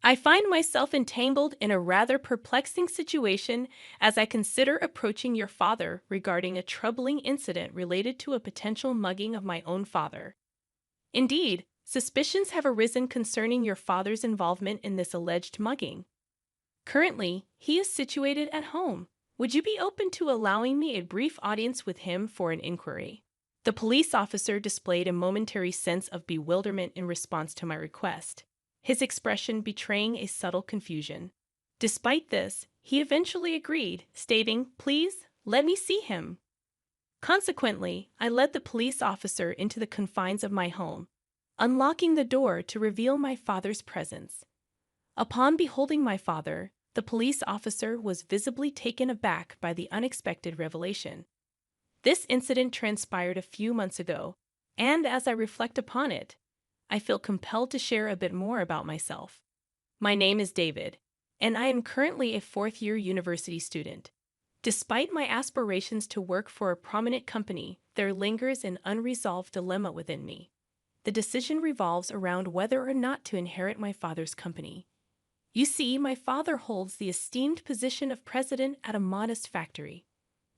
I find myself entangled in a rather perplexing situation as I consider approaching your father regarding a troubling incident related to a potential mugging of my own father. Indeed, suspicions have arisen concerning your father's involvement in this alleged mugging. Currently, he is situated at home. Would you be open to allowing me a brief audience with him for an inquiry? The police officer displayed a momentary sense of bewilderment in response to my request, his expression betraying a subtle confusion. Despite this, he eventually agreed, stating, "Please, let me see him." Consequently, I led the police officer into the confines of my home, unlocking the door to reveal my father's presence. Upon beholding my father, the police officer was visibly taken aback by the unexpected revelation. This incident transpired a few months ago, and as I reflect upon it, I feel compelled to share a bit more about myself. My name is David, and I am currently a fourth-year university student. Despite my aspirations to work for a prominent company, there lingers an unresolved dilemma within me. The decision revolves around whether or not to inherit my father's company. You see, my father holds the esteemed position of president at a modest factory.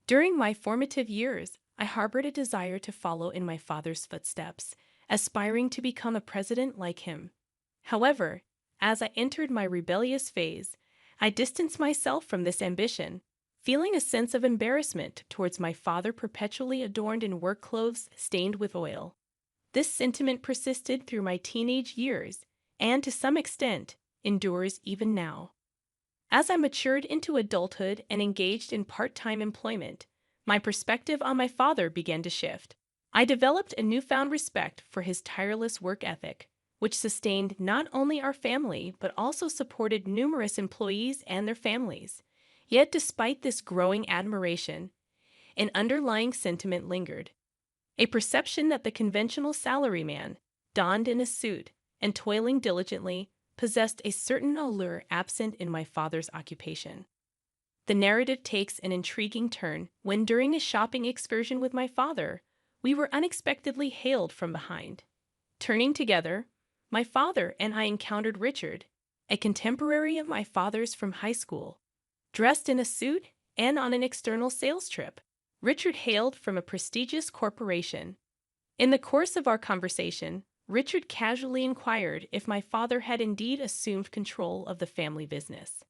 During my formative years, I harbored a desire to follow in my father's footsteps, aspiring to become a president like him. However, as I entered my rebellious phase, I distanced myself from this ambition, feeling a sense of embarrassment towards my father perpetually adorned in work clothes stained with oil. This sentiment persisted through my teenage years, and to some extent, endures even now. As I matured into adulthood and engaged in part-time employment, my perspective on my father began to shift. I developed a newfound respect for his tireless work ethic, which sustained not only our family but also supported numerous employees and their families. Yet despite this growing admiration, an underlying sentiment lingered. A perception that the conventional salaryman, donned in a suit and toiling diligently, possessed a certain allure absent in my father's occupation. The narrative takes an intriguing turn when, during a shopping excursion with my father, we were unexpectedly hailed from behind. Turning together, my father and I encountered Richard, a contemporary of my father's from high school. Dressed in a suit and on an external sales trip, Richard hailed from a prestigious corporation. In the course of our conversation, Richard casually inquired if my father had indeed assumed control of the family business.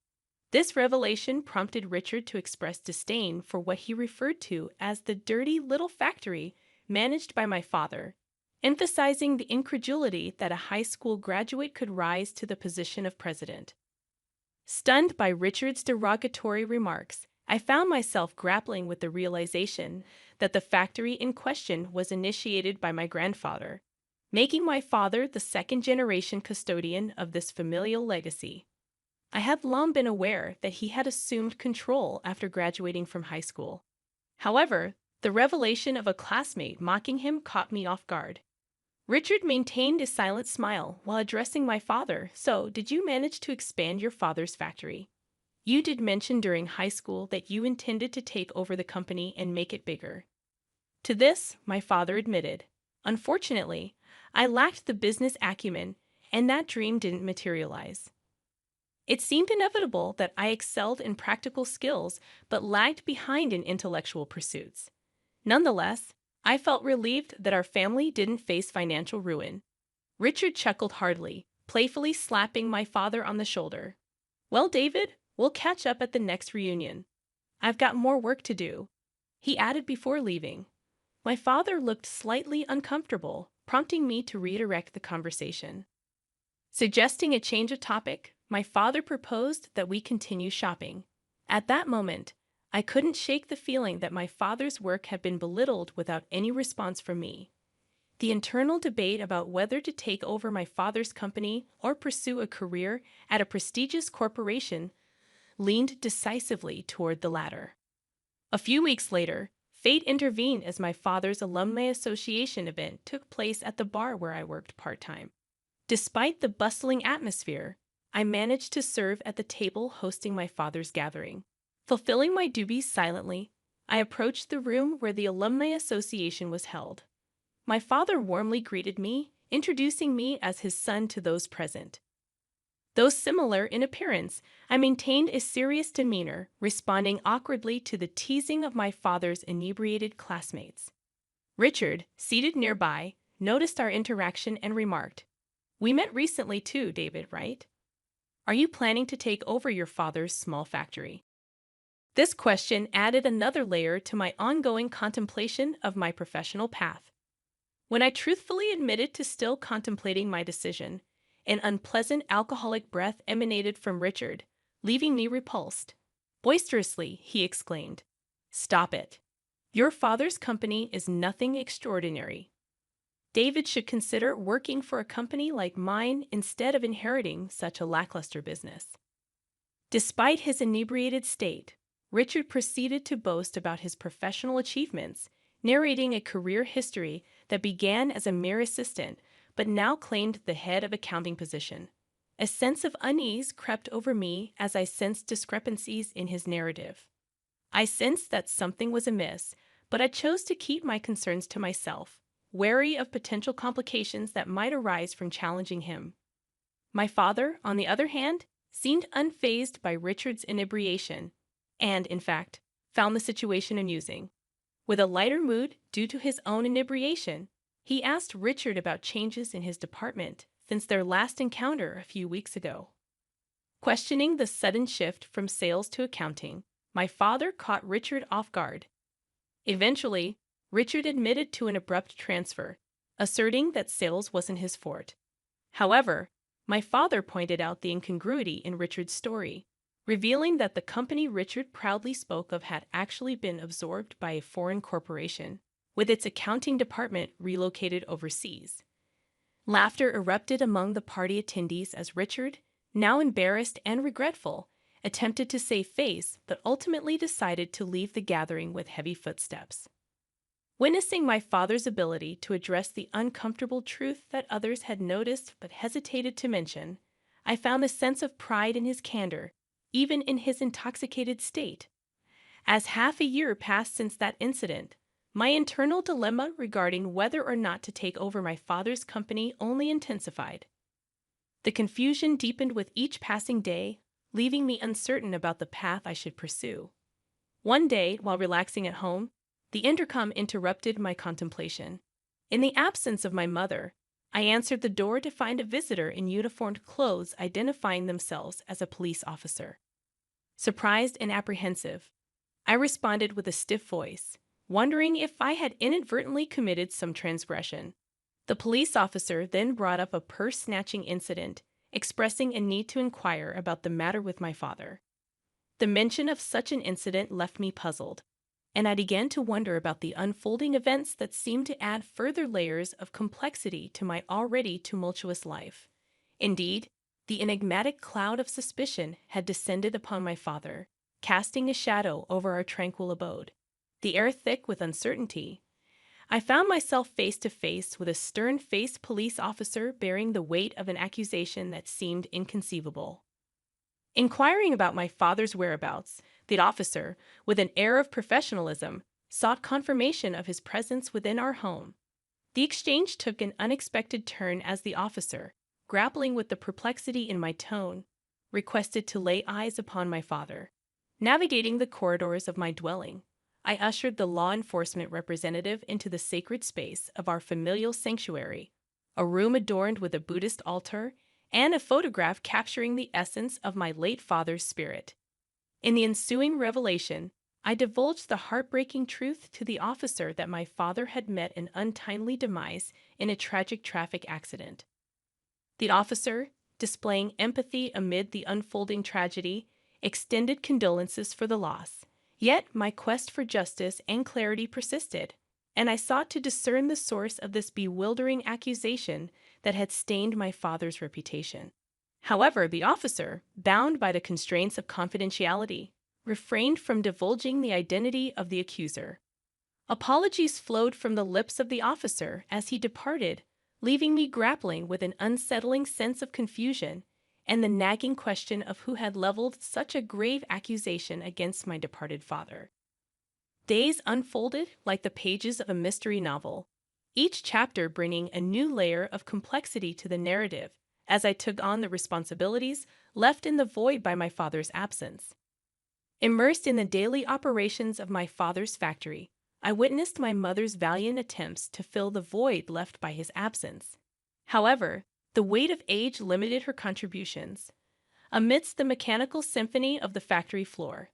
This revelation prompted Richard to express disdain for what he referred to as the dirty little factory managed by my father, emphasizing the incredulity that a high school graduate could rise to the position of president. Stunned by Richard's derogatory remarks, I found myself grappling with the realization that the factory in question was initiated by my grandfather, making my father the second-generation custodian of this familial legacy. I had long been aware that he had assumed control after graduating from high school. However, the revelation of a classmate mocking him caught me off guard. Richard maintained a silent smile while addressing my father. "So, did you manage to expand your father's factory? You did mention during high school that you intended to take over the company and make it bigger." To this, my father admitted, "Unfortunately, I lacked the business acumen, and that dream didn't materialize. It seemed inevitable that I excelled in practical skills but lagged behind in intellectual pursuits. Nonetheless, I felt relieved that our family didn't face financial ruin." Richard chuckled heartily, playfully slapping my father on the shoulder. "Well, David, we'll catch up at the next reunion. I've got more work to do," he added before leaving. My father looked slightly uncomfortable, prompting me to redirect the conversation. Suggesting a change of topic, my father proposed that we continue shopping. At that moment, I couldn't shake the feeling that my father's work had been belittled without any response from me. The internal debate about whether to take over my father's company or pursue a career at a prestigious corporation leaned decisively toward the latter. A few weeks later, fate intervened as my father's alumni association event took place at the bar where I worked part-time. Despite the bustling atmosphere, I managed to serve at the table hosting my father's gathering. Fulfilling my duties silently, I approached the room where the alumni association was held. My father warmly greeted me, introducing me as his son to those present. Though similar in appearance, I maintained a serious demeanor, responding awkwardly to the teasing of my father's inebriated classmates. Richard, seated nearby, noticed our interaction and remarked, "We met recently too, David, right? Are you planning to take over your father's small factory?" This question added another layer to my ongoing contemplation of my professional path. When I truthfully admitted to still contemplating my decision, an unpleasant alcoholic breath emanated from Richard, leaving me repulsed. Boisterously, he exclaimed, "Stop it. Your father's company is nothing extraordinary. David should consider working for a company like mine instead of inheriting such a lackluster business." Despite his inebriated state, Richard proceeded to boast about his professional achievements, narrating a career history that began as a mere assistant but now claimed the head of accounting position. A sense of unease crept over me as I sensed discrepancies in his narrative. I sensed that something was amiss, but I chose to keep my concerns to myself, wary of potential complications that might arise from challenging him. My father, on the other hand, seemed unfazed by Richard's inebriation, and, in fact, found the situation amusing. With a lighter mood due to his own inebriation, he asked Richard about changes in his department since their last encounter a few weeks ago. Questioning the sudden shift from sales to accounting, my father caught Richard off guard. Eventually, Richard admitted to an abrupt transfer, asserting that sales wasn't his forte. However, my father pointed out the incongruity in Richard's story, revealing that the company Richard proudly spoke of had actually been absorbed by a foreign corporation, with its accounting department relocated overseas. Laughter erupted among the party attendees as Richard, now embarrassed and regretful, attempted to save face but ultimately decided to leave the gathering with heavy footsteps. Witnessing my father's ability to address the uncomfortable truth that others had noticed but hesitated to mention, I found a sense of pride in his candor, even in his intoxicated state. As half a year passed since that incident, my internal dilemma regarding whether or not to take over my father's company only intensified. The confusion deepened with each passing day, leaving me uncertain about the path I should pursue. One day, while relaxing at home, the intercom interrupted my contemplation. In the absence of my mother, I answered the door to find a visitor in uniformed clothes identifying themselves as a police officer. Surprised and apprehensive, I responded with a stiff voice, wondering if I had inadvertently committed some transgression. The police officer then brought up a purse-snatching incident, expressing a need to inquire about the matter with my father. The mention of such an incident left me puzzled, and I began to wonder about the unfolding events that seemed to add further layers of complexity to my already tumultuous life. Indeed, the enigmatic cloud of suspicion had descended upon my father, casting a shadow over our tranquil abode. The air thick with uncertainty, I found myself face to face with a stern-faced police officer bearing the weight of an accusation that seemed inconceivable. Inquiring about my father's whereabouts, the officer, with an air of professionalism, sought confirmation of his presence within our home. The exchange took an unexpected turn as the officer, grappling with the perplexity in my tone, requested to lay eyes upon my father. Navigating the corridors of my dwelling, I ushered the law enforcement representative into the sacred space of our familial sanctuary, a room adorned with a Buddhist altar and a photograph capturing the essence of my late father's spirit. In the ensuing revelation, I divulged the heartbreaking truth to the officer that my father had met an untimely demise in a tragic traffic accident. The officer, displaying empathy amid the unfolding tragedy, extended condolences for the loss. Yet my quest for justice and clarity persisted, and I sought to discern the source of this bewildering accusation that had stained my father's reputation. However, the officer, bound by the constraints of confidentiality, refrained from divulging the identity of the accuser. Apologies flowed from the lips of the officer as he departed, leaving me grappling with an unsettling sense of confusion and the nagging question of who had leveled such a grave accusation against my departed father. Days unfolded like the pages of a mystery novel, each chapter bringing a new layer of complexity to the narrative as I took on the responsibilities left in the void by my father's absence. Immersed in the daily operations of my father's factory, I witnessed my mother's valiant attempts to fill the void left by his absence. However, the weight of age limited her contributions. Amidst the mechanical symphony of the factory floor,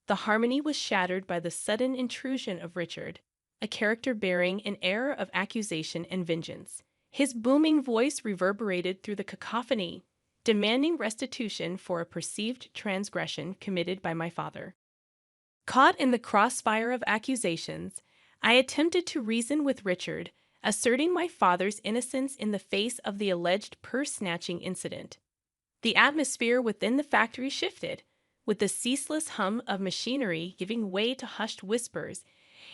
the harmony was shattered by the sudden intrusion of Richard, a character bearing an air of accusation and vengeance. His booming voice reverberated through the cacophony, demanding restitution for a perceived transgression committed by my father. Caught in the crossfire of accusations, I attempted to reason with Richard, asserting my father's innocence in the face of the alleged purse-snatching incident. The atmosphere within the factory shifted, with the ceaseless hum of machinery giving way to hushed whispers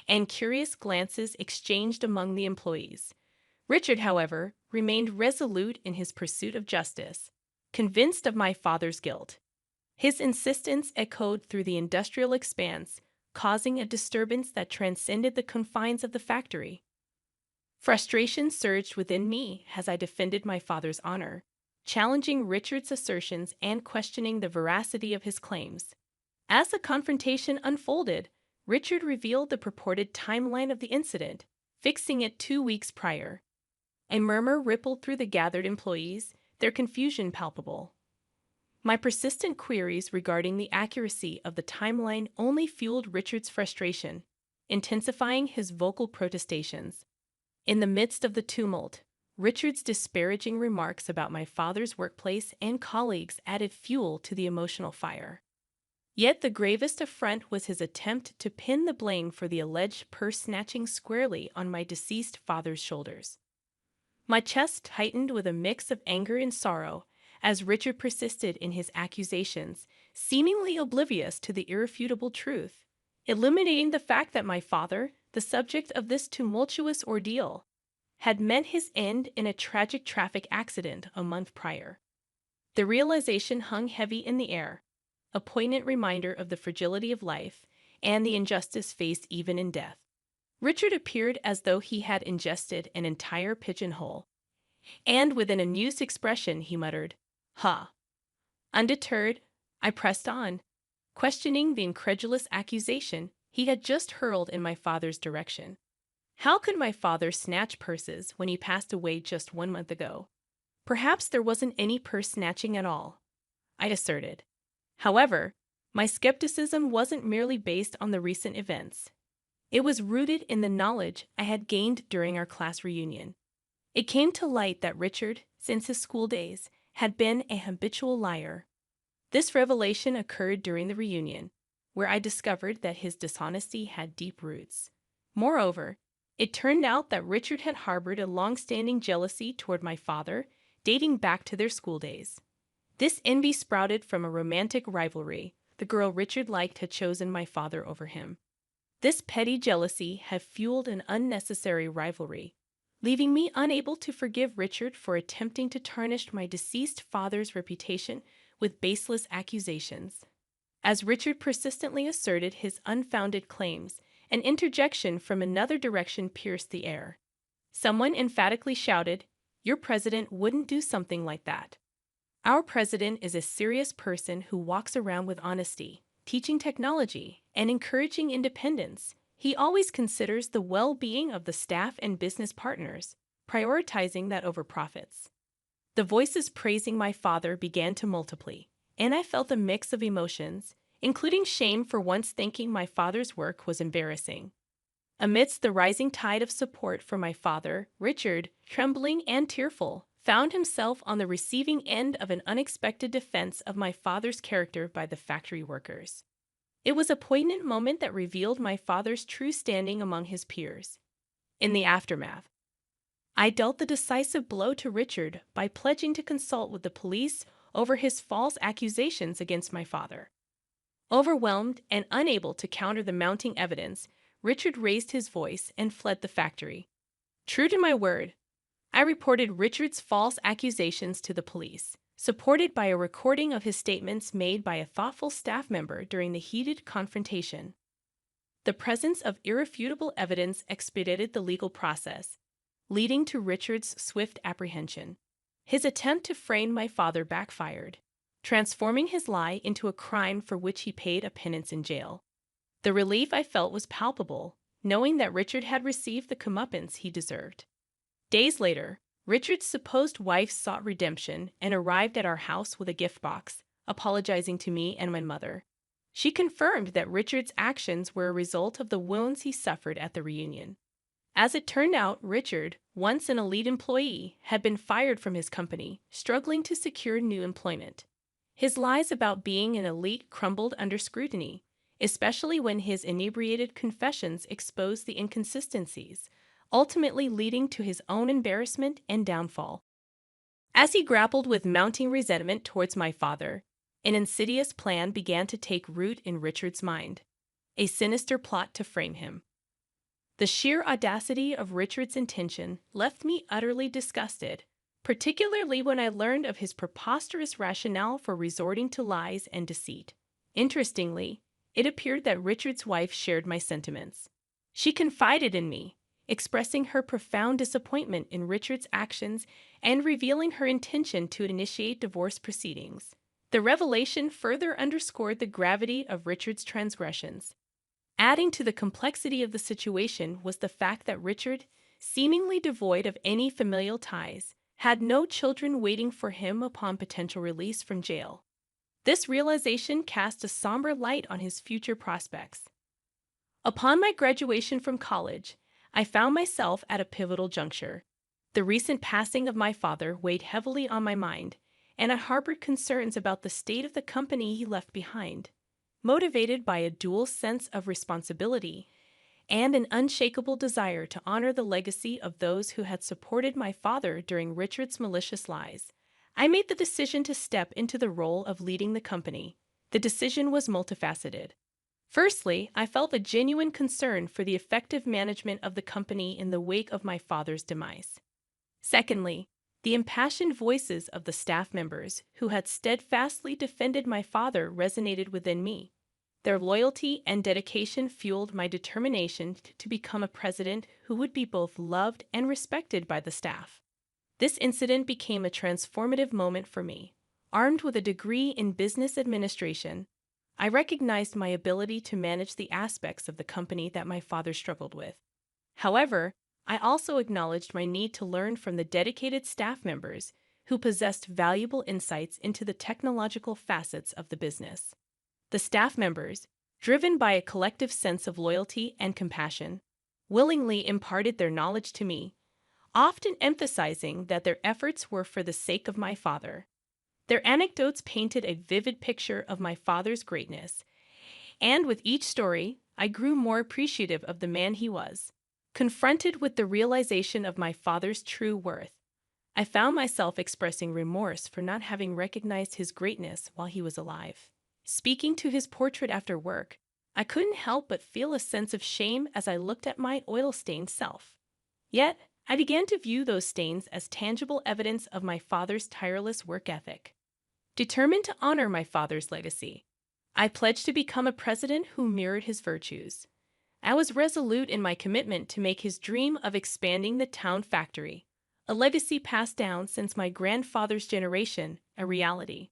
and curious glances exchanged among the employees. Richard, however, remained resolute in his pursuit of justice, convinced of my father's guilt. His insistence echoed through the industrial expanse, causing a disturbance that transcended the confines of the factory. Frustration surged within me as I defended my father's honor, challenging Richard's assertions and questioning the veracity of his claims. As the confrontation unfolded, Richard revealed the purported timeline of the incident, fixing it 2 weeks prior. A murmur rippled through the gathered employees, their confusion palpable. My persistent queries regarding the accuracy of the timeline only fueled Richard's frustration, intensifying his vocal protestations. In the midst of the tumult, Richard's disparaging remarks about my father's workplace and colleagues added fuel to the emotional fire. Yet the gravest affront was his attempt to pin the blame for the alleged purse-snatching squarely on my deceased father's shoulders. My chest tightened with a mix of anger and sorrow as Richard persisted in his accusations, seemingly oblivious to the irrefutable truth, eliminating the fact that my father, the subject of this tumultuous ordeal, had met his end in a tragic traffic accident a month prior. The realization hung heavy in the air, a poignant reminder of the fragility of life and the injustice faced even in death. Richard appeared as though he had ingested an entire pigeonhole, and with an amused expression he muttered, "Ha!" Undeterred, I pressed on, questioning the incredulous accusation he had just hurled in my father's direction. How could my father snatch purses when he passed away just 1 month ago? Perhaps there wasn't any purse snatching at all, I asserted. However, my skepticism wasn't merely based on the recent events. It was rooted in the knowledge I had gained during our class reunion. It came to light that Richard, since his school days, had been a habitual liar. This revelation occurred during the reunion, where I discovered that his dishonesty had deep roots. Moreover, it turned out that Richard had harbored a long-standing jealousy toward my father, dating back to their school days. This envy sprouted from a romantic rivalry. The girl Richard liked had chosen my father over him. This petty jealousy had fueled an unnecessary rivalry, leaving me unable to forgive Richard for attempting to tarnish my deceased father's reputation with baseless accusations. As Richard persistently asserted his unfounded claims, an interjection from another direction pierced the air. Someone emphatically shouted, "Your president wouldn't do something like that." Our president is a serious person who walks around with honesty, teaching technology, and encouraging independence. He always considers the well-being of the staff and business partners, prioritizing that over profits. The voices praising my father began to multiply, and I felt a mix of emotions, including shame for once thinking my father's work was embarrassing. Amidst the rising tide of support for my father, Richard, trembling and tearful, found himself on the receiving end of an unexpected defense of my father's character by the factory workers. It was a poignant moment that revealed my father's true standing among his peers. In the aftermath, I dealt the decisive blow to Richard by pledging to consult with the police over his false accusations against my father. Overwhelmed and unable to counter the mounting evidence, Richard raised his voice and fled the factory. True to my word, I reported Richard's false accusations to the police, supported by a recording of his statements made by a thoughtful staff member during the heated confrontation. The presence of irrefutable evidence expedited the legal process, leading to Richard's swift apprehension. His attempt to frame my father backfired, transforming his lie into a crime for which he paid a penance in jail. The relief I felt was palpable, knowing that Richard had received the comeuppance he deserved. Days later, Richard's supposed wife sought redemption and arrived at our house with a gift box, apologizing to me and my mother. She confirmed that Richard's actions were a result of the wounds he suffered at the reunion. As it turned out, Richard, once an elite employee, had been fired from his company, struggling to secure new employment. His lies about being an elite crumbled under scrutiny, especially when his inebriated confessions exposed the inconsistencies, ultimately leading to his own embarrassment and downfall. As he grappled with mounting resentment towards my father, an insidious plan began to take root in Richard's mind, a sinister plot to frame him. The sheer audacity of Richard's intention left me utterly disgusted, particularly when I learned of his preposterous rationale for resorting to lies and deceit. Interestingly, it appeared that Richard's wife shared my sentiments. She confided in me, expressing her profound disappointment in Richard's actions and revealing her intention to initiate divorce proceedings. The revelation further underscored the gravity of Richard's transgressions. Adding to the complexity of the situation was the fact that Richard, seemingly devoid of any familial ties, had no children waiting for him upon potential release from jail. This realization cast a somber light on his future prospects. Upon my graduation from college, I found myself at a pivotal juncture. The recent passing of my father weighed heavily on my mind, and I harbored concerns about the state of the company he left behind. Motivated by a dual sense of responsibility and an unshakable desire to honor the legacy of those who had supported my father during Richard's malicious lies, I made the decision to step into the role of leading the company. The decision was multifaceted. Firstly, I felt a genuine concern for the effective management of the company in the wake of my father's demise. Secondly, the impassioned voices of the staff members who had steadfastly defended my father resonated within me. Their loyalty and dedication fueled my determination to become a president who would be both loved and respected by the staff. This incident became a transformative moment for me. Armed with a degree in business administration, I recognized my ability to manage the aspects of the company that my father struggled with. However, I also acknowledged my need to learn from the dedicated staff members who possessed valuable insights into the technological facets of the business. The staff members, driven by a collective sense of loyalty and compassion, willingly imparted their knowledge to me, often emphasizing that their efforts were for the sake of my father. Their anecdotes painted a vivid picture of my father's greatness, and with each story, I grew more appreciative of the man he was. Confronted with the realization of my father's true worth, I found myself expressing remorse for not having recognized his greatness while he was alive. Speaking to his portrait after work, I couldn't help but feel a sense of shame as I looked at my oil-stained self. Yet, I began to view those stains as tangible evidence of my father's tireless work ethic. Determined to honor my father's legacy, I pledged to become a president who mirrored his virtues. I was resolute in my commitment to make his dream of expanding the town factory, a legacy passed down since my grandfather's generation, a reality.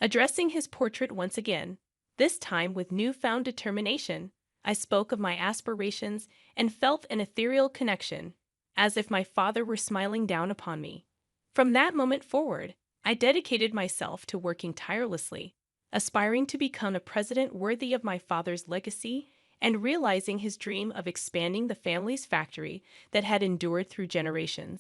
Addressing his portrait once again, this time with newfound determination, I spoke of my aspirations and felt an ethereal connection, as if my father were smiling down upon me. From that moment forward, I dedicated myself to working tirelessly, aspiring to become a president worthy of my father's legacy and realizing his dream of expanding the family's factory that had endured through generations.